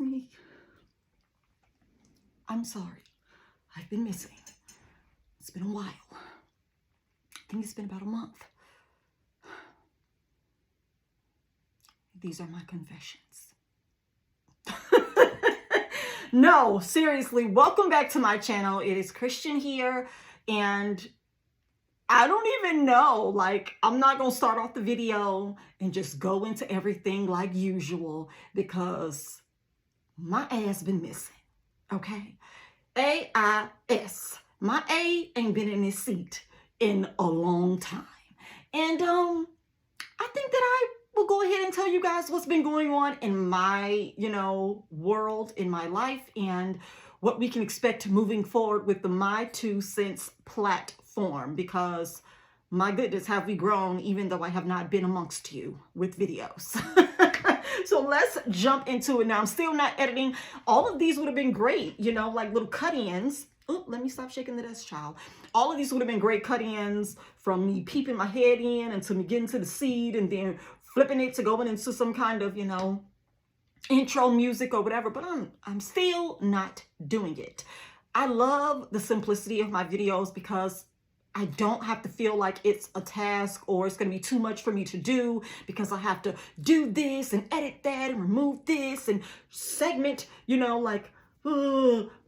me. I'm sorry. I've been missing. It's been a while. I think it's been about a month. These are my confessions. No, seriously, welcome back to my channel. It is Christian here, and I don't even know, I'm not going to start off the video and just go into everything like usual because my ass been missing, okay? A-I-S. My A ain't been in this seat in a long time. And I think that I will go ahead and tell you guys what's been going on in my, world, in my life, and what we can expect moving forward with the My 2 Cents platform, because my goodness, have we grown, even though I have not been amongst you with videos. So let's jump into it now. I'm still not editing. All of these would have been great, like little cut-ins. Oh, let me stop shaking the desk, child. All of these would have been great cut-ins, from me peeping my head in until me getting to the seed and then flipping it to going into some kind of, intro music or whatever. But I'm still not doing it. I love the simplicity of my videos because I don't have to feel like it's a task or it's going to be too much for me to do, because I have to do this and edit that and remove this and segment, I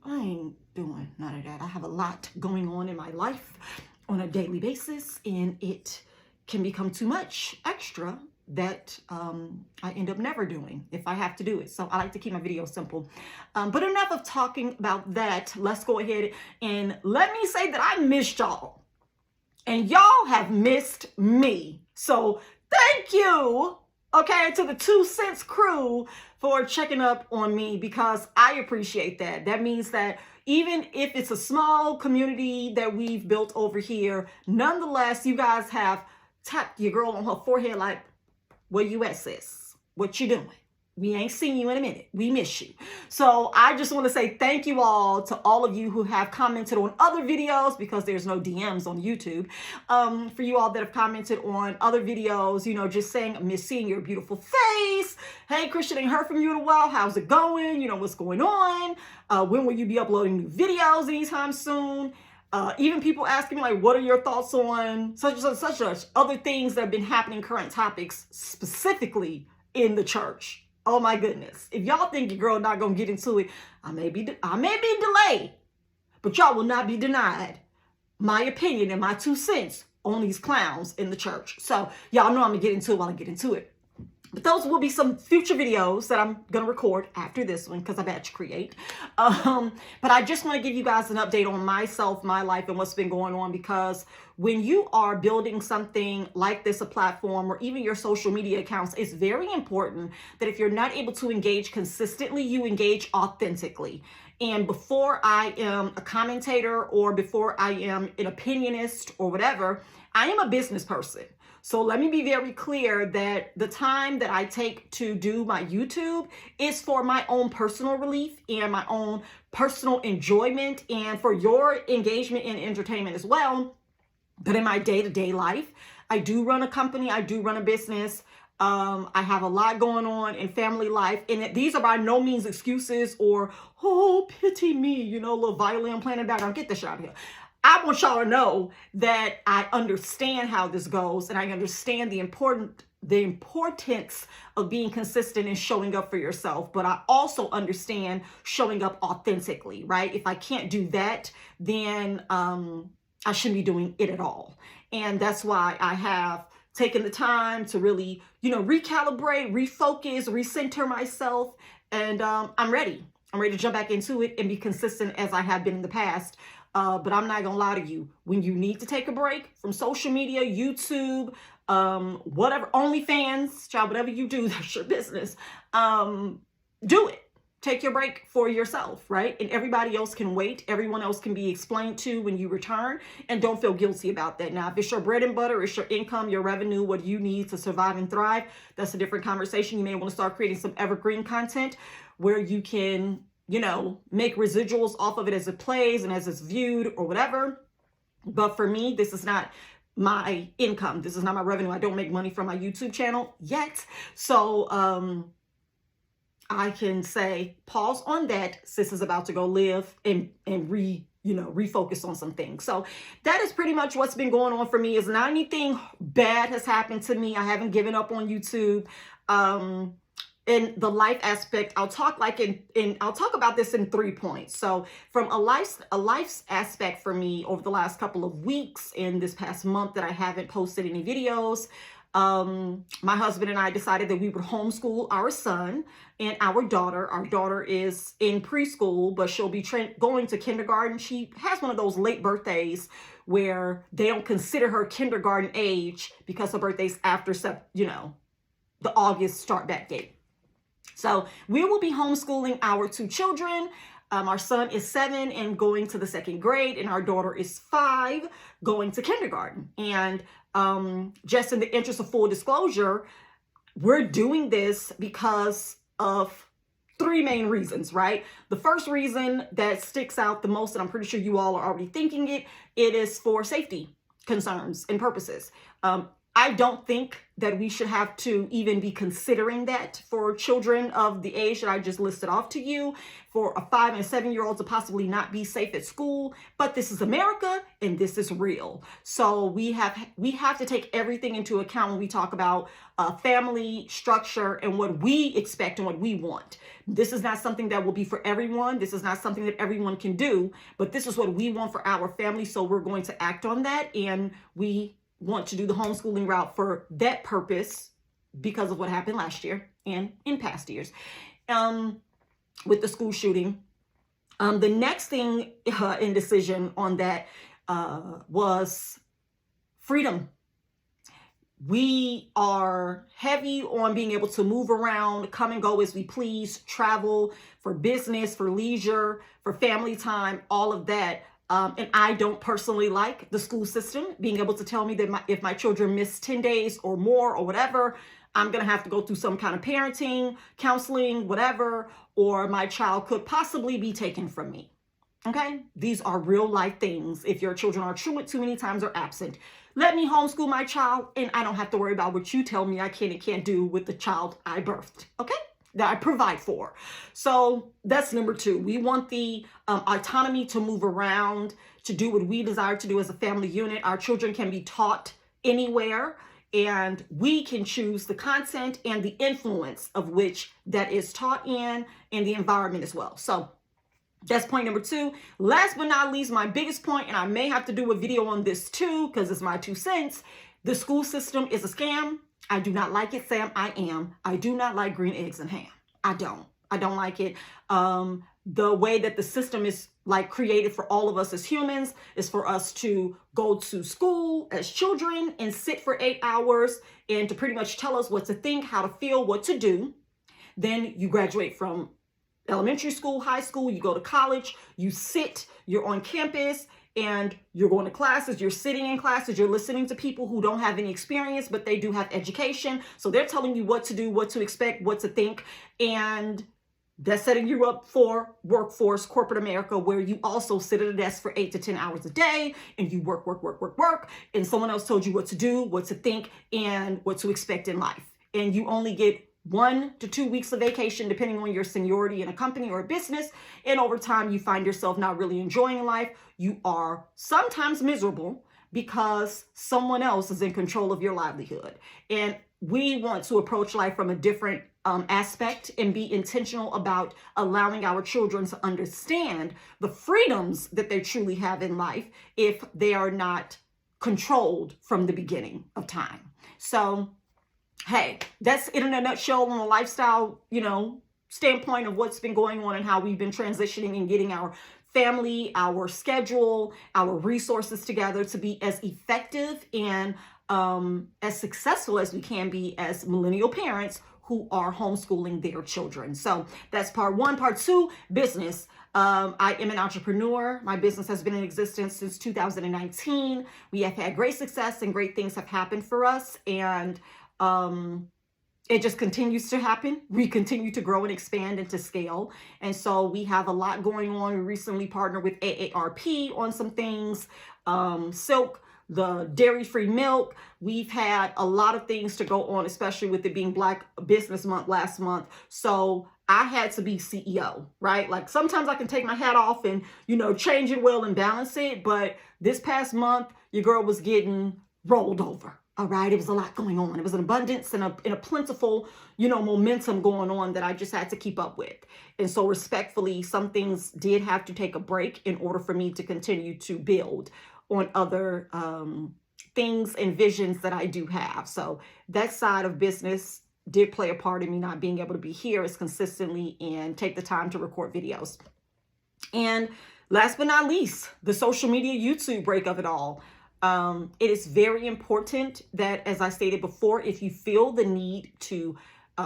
ain't doing none of that. I have a lot going on in my life on a daily basis, and it can become too much extra that I end up never doing if I have to do it. So I like to keep my videos simple. But enough of talking about that. Let's go ahead and let me say that I missed y'all. And y'all have missed me. So thank you, okay, to the 2 Cents crew for checking up on me, because I appreciate that. That means that even if it's a small community that we've built over here, nonetheless, you guys have tapped your girl on her forehead like, where you at, sis? What you doing? We ain't seen you in a minute. We miss you. So I just want to say thank you all to all of you who have commented on other videos, because there's no DMs on YouTube. For you all that have commented on other videos, just saying, I miss seeing your beautiful face. Hey, Christian, ain't heard from you in a while. How's it going? What's going on? When will you be uploading new videos anytime soon? Even people asking me, what are your thoughts on such and such, other things that have been happening, current topics, specifically in the church. Oh my goodness. If y'all think your girl not going to get into it, I may be delayed, but y'all will not be denied my opinion and my 2 cents on these clowns in the church. So y'all know I'm going to get into it while I get into it. But those will be some future videos that I'm going to record after this one, because I batch create. But I just want to give you guys an update on myself, my life, and what's been going on, because when you are building something like this, a platform, or even your social media accounts, it's very important that if you're not able to engage consistently, you engage authentically. And before I am a commentator, or before I am an opinionist or whatever, I am a business person. So let me be very clear that the time that I take to do my YouTube is for my own personal relief and my own personal enjoyment, and for your engagement and entertainment as well. But in my day-to-day life, I do run a company, I do run a business. I have a lot going on in family life, and these are by no means excuses or, oh, pity me, little violin playing in the background. Get this shit out of here. I want y'all to know that I understand how this goes, and I understand the importance of being consistent and showing up for yourself. But I also understand showing up authentically, right? If I can't do that, then I shouldn't be doing it at all. And that's why I have taken the time to really, recalibrate, refocus, recenter myself. And I'm ready. I'm ready to jump back into it and be consistent as I have been in the past. But I'm not going to lie to you. When you need to take a break from social media, YouTube, whatever, OnlyFans, child, whatever you do, that's your business. Do it. Take your break for yourself, right? And everybody else can wait. Everyone else can be explained to when you return. And don't feel guilty about that. Now, if it's your bread and butter, it's your income, your revenue, what you need to survive and thrive, that's a different conversation. You may want to start creating some evergreen content where you can, make residuals off of it as it plays and as it's viewed or whatever. But for me, this is not my income. This is not my revenue. I don't make money from my YouTube channel yet. So, I can say, pause on that. Sis is about to go live and refocus on some things. So that is pretty much what's been going on for me. Is not anything bad has happened to me. I haven't given up on YouTube. In the life aspect, I'll talk I'll talk about this in 3 points. So from a life's aspect for me over the last couple of weeks in this past month that I haven't posted any videos, my husband and I decided that we would homeschool our son and our daughter. Our daughter is in preschool, but she'll be going to kindergarten. She has one of those late birthdays where they don't consider her kindergarten age because her birthday's after, the August start back date. So we will be homeschooling our 2 children. Our son is 7 and going to the 2nd grade, and our daughter is 5 going to kindergarten. And just in the interest of full disclosure, we're doing this because of 3 main reasons, right? The first reason that sticks out the most, and I'm pretty sure you all are already thinking it is for safety concerns and purposes. I don't think that we should have to even be considering that for children of the age that I just listed off to you, for a 5 and 7-year-old to possibly not be safe at school. But this is America and this is real. So we have to take everything into account when we talk about family structure and what we expect and what we want. This is not something that will be for everyone. This is not something that everyone can do, but this is what we want for our family. So we're going to act on that, and we want to do the homeschooling route for that purpose because of what happened last year and in past years with the school shooting. The next thing in decision on that was freedom. We are heavy on being able to move around, come and go as we please, travel for business, for leisure, for family time, all of that. And I don't personally like the school system being able to tell me that if my children miss 10 days or more or whatever, I'm going to have to go through some kind of parenting, counseling, whatever, or my child could possibly be taken from me. Okay? These are real life things. If your children are too many times or absent, let me homeschool my child, and I don't have to worry about what you tell me I can and can't do with the child I birthed. Okay? That I provide for. So that's number 2. We want the autonomy to move around, to do what we desire to do as a family unit. Our children can be taught anywhere, and we can choose the content and the influence of which that is taught in, and the environment as well. So that's point number 2. Last but not least, my biggest point, and I may have to do a video on this too because it's my 2 cents. The school system is a scam. I do not like it, Sam. I do not like green eggs and ham. I don't like it. The way that the system is created for all of us as humans is for us to go to school as children and sit for 8 hours and to pretty much tell us what to think, how to feel, what to do. Then you graduate from elementary school, high school, you go to college, you sit, you're on campus, and you're going to classes, you're sitting in classes, you're listening to people who don't have any experience, but they do have education. So they're telling you what to do, what to expect, what to think. And that's setting you up for workforce, corporate America, where you also sit at a desk for 8 to 10 hours a day and you work. And someone else told you what to do, what to think, and what to expect in life. And you only get 1 to 2 weeks of vacation, depending on your seniority in a company or a business. And over time, you find yourself not really enjoying life. You are sometimes miserable because someone else is in control of your livelihood. And we want to approach life from a different aspect and be intentional about allowing our children to understand the freedoms that they truly have in life if they are not controlled from the beginning of time. So hey, that's it in a nutshell on a lifestyle, standpoint of what's been going on and how we've been transitioning and getting our family, our schedule, our resources together to be as effective and as successful as we can be as millennial parents who are homeschooling their children. So that's part 1. Part 2, business. I am an entrepreneur. My business has been in existence since 2019. We have had great success and great things have happened for us. And it just continues to happen. We continue to grow and expand and to scale. And so we have a lot going on. We recently partnered with AARP on some things, Silk, the dairy-free milk. We've had a lot of things to go on, especially with it being Black Business Month last month. So I had to be CEO, right? Like sometimes I can take my hat off and, change it well and balance it. But this past month, your girl was getting rolled over. All right. It was a lot going on. It was an abundance and a plentiful, momentum going on that I just had to keep up with. And so respectfully, some things did have to take a break in order for me to continue to build on other things and visions that I do have. So that side of business did play a part in me not being able to be here as consistently and take the time to record videos. And last but not least, the social media YouTube break of it all. It is very important that, as I stated before, if you feel the need to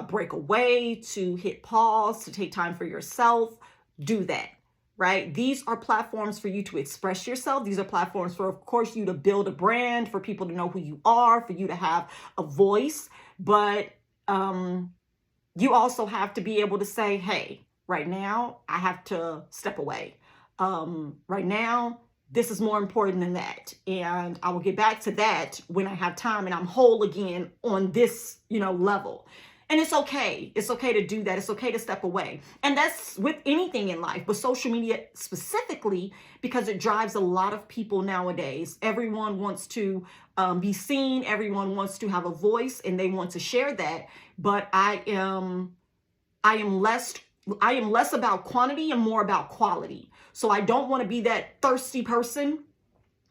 break away, to hit pause, to take time for yourself, do that, right? These are platforms for you to express yourself. These are platforms for, of course, you to build a brand, for people to know who you are, for you to have a voice. But you also have to be able to say, hey, right now, I have to step away. Right now, this is more important than that. And I will get back to that when I have time and I'm whole again on this, level. And it's okay. It's okay to do that. It's okay to step away. And that's with anything in life, but social media specifically, because it drives a lot of people nowadays. Everyone wants to be seen. Everyone wants to have a voice and they want to share that. But I am less about quantity and more about quality. So I don't want to be that thirsty person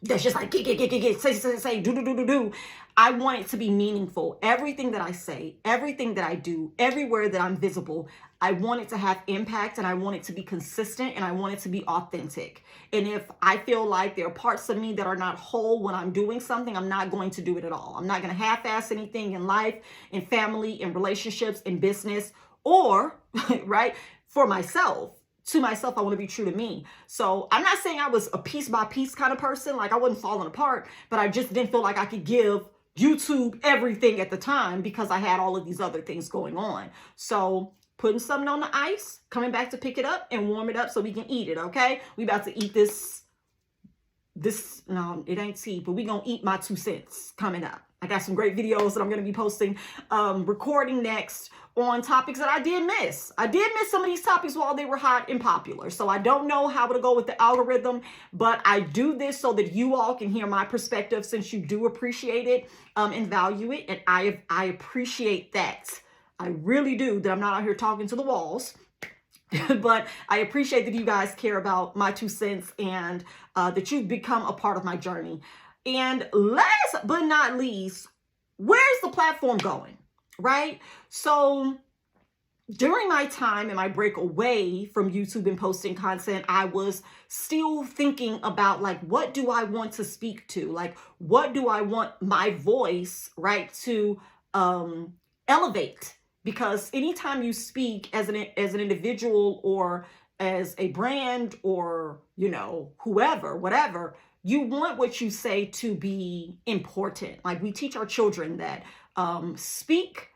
that's just like, get, say, do. I want it to be meaningful. Everything that I say, everything that I do, everywhere that I'm visible, I want it to have impact and I want it to be consistent and I want it to be authentic. And if I feel like there are parts of me that are not whole when I'm doing something, I'm not going to do it at all. I'm not going to half-ass anything in life, in family, in relationships, in business, or, right, for myself. To myself, I want to be true to me. So I'm not saying I was a piece by piece kind of person, like I wasn't falling apart, but I just didn't feel like I could give YouTube everything at the time because I had all of these other things going on. So putting something on the ice, coming back to pick it up and warm it up so we can eat it, okay? We about to eat this, no, it ain't tea, but we gonna eat my 2 cents coming up. I got some great videos that I'm going to be posting, recording next on topics that I did miss. I did miss some of these topics while they were hot and popular. So I don't know how to go with the algorithm, but I do this so that you all can hear my perspective since you do appreciate it and value it. And I appreciate that. I really do, that I'm not out here talking to the walls. But I appreciate that you guys care about my 2 cents and that you've become a part of my journey. And last but not least, where's the platform going, right? So during my time and my break away from YouTube and posting content, I was still thinking about, like, what do I want to speak to? Like, what do I want my voice, right, to elevate? Because anytime you speak as an individual or as a brand or, whoever, whatever, you want what you say to be important. Like we teach our children that speak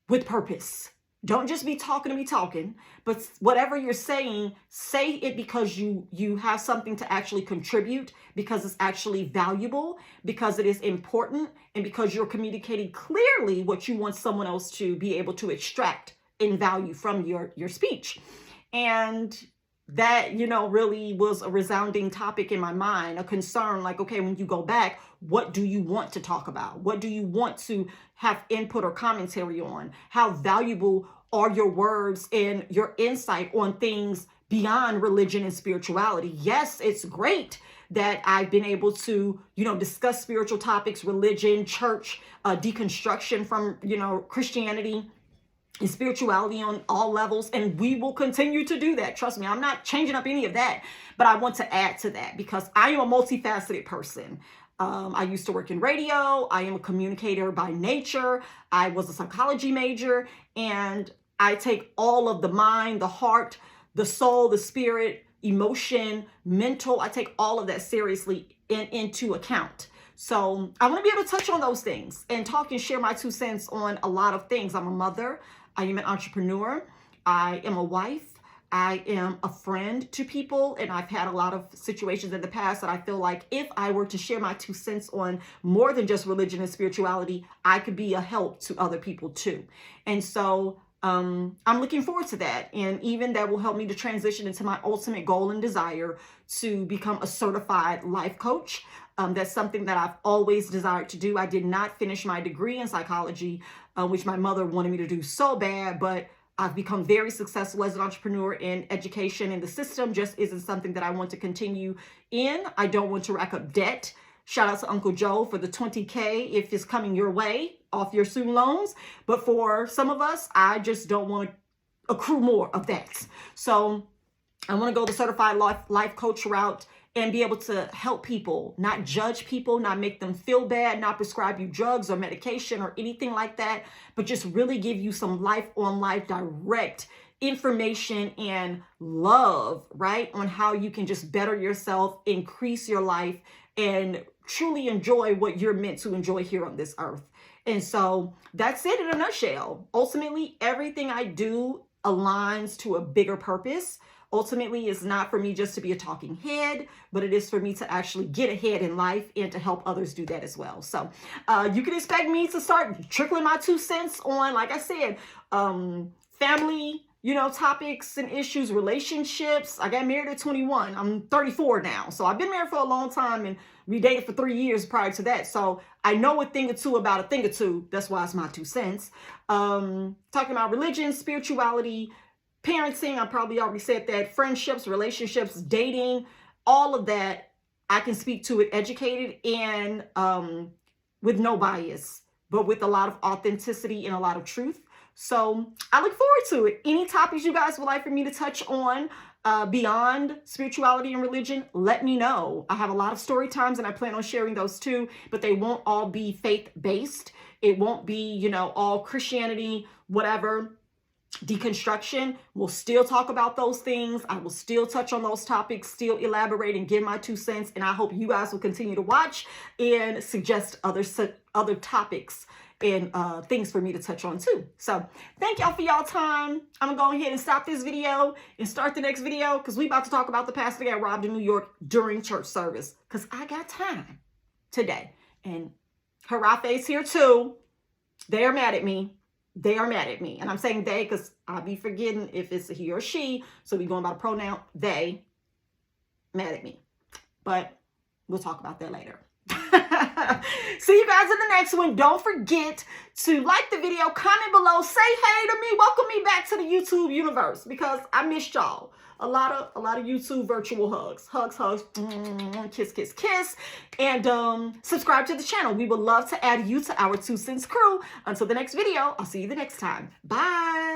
with purpose. Don't just be talking to be talking, but whatever you're saying, say it because you have something to actually contribute, because it's actually valuable, because it is important, and because you're communicating clearly what you want someone else to be able to extract in value from your speech. And that, really was a resounding topic in my mind, a concern, like, okay, when you go back, what do you want to talk about? What do you want to have input or commentary on? How valuable are your words and your insight on things beyond religion and spirituality? Yes, it's great that I've been able to, discuss spiritual topics, religion, church, deconstruction from, Christianity and spirituality on all levels. And we will continue to do that. Trust me, I'm not changing up any of that, but I want to add to that because I am a multifaceted person. I used to work in radio. I am a communicator by nature. I was a psychology major, and I take all of the mind, the heart, the soul, the spirit, emotion, mental. I take all of that seriously into account. So I want to be able to touch on those things and talk and share my 2 cents on a lot of things. I'm a mother. I am an entrepreneur. I am a wife. I am a friend to people. And I've had a lot of situations in the past that I feel like if I were to share my 2 cents on more than just religion and spirituality, I could be a help to other people too. And so I'm looking forward to that. And even that will help me to transition into my ultimate goal and desire to become a certified life coach. That's something that I've always desired to do. I did not finish my degree in psychology, which my mother wanted me to do so bad, but I've become very successful as an entrepreneur, in education, and the system just isn't something that I want to continue in. I don't want to rack up debt. Shout out to Uncle Joe for the $20K if it's coming your way off your student loans. But for some of us, I just don't want to accrue more of that. So I want to go the certified life coach route and be able to help people, not judge people, not make them feel bad, not prescribe you drugs or medication or anything like that, but just really give you some life on life direct information and love, right? On how you can just better yourself, increase your life, and truly enjoy what you're meant to enjoy here on this earth. And so that's it in a nutshell. Ultimately, everything I do aligns to a bigger purpose. Ultimately, it's not for me just to be a talking head, but it is for me to actually get ahead in life and to help others do that as well. So you can expect me to start trickling my 2 cents on, like I said, family, topics and issues, relationships. I got married at 21. I'm 34 now. So I've been married for a long time, and we dated for 3 years prior to that. So I know a thing or two about a thing or two. That's why it's my 2 cents. Talking about religion, spirituality, parenting, I probably already said that, friendships, relationships, dating, all of that, I can speak to it educated and with no bias, but with a lot of authenticity and a lot of truth. So I look forward to it. Any topics you guys would like for me to touch on beyond spirituality and religion, let me know. I have a lot of story times and I plan on sharing those too, but they won't all be faith-based. It won't be, all Christianity, whatever. Deconstruction. We'll still talk about those things. I will still touch on those topics, still elaborate and give my 2 cents. And I hope you guys will continue to watch and suggest other topics and things for me to touch on too. So thank y'all for y'all time. I'm gonna go ahead and stop this video and start the next video, because we about to talk about the pastor that got robbed in New York during church service, because I got time today. And Harafe's here too. They're mad at me. They are mad at me. And I'm saying they because I'll be forgetting if it's a he or she. So we're going by the pronoun they. Mad at me. But we'll talk about that later. See you guys in the next one. Don't forget to like the video, comment below, say hey to me, welcome me back to the YouTube universe, because I missed y'all. A lot of YouTube virtual hugs. Hugs, kiss, kiss, kiss. And subscribe to the channel. We would love to add you to our 2 cents crew. Until the next video, I'll see you the next time. Bye.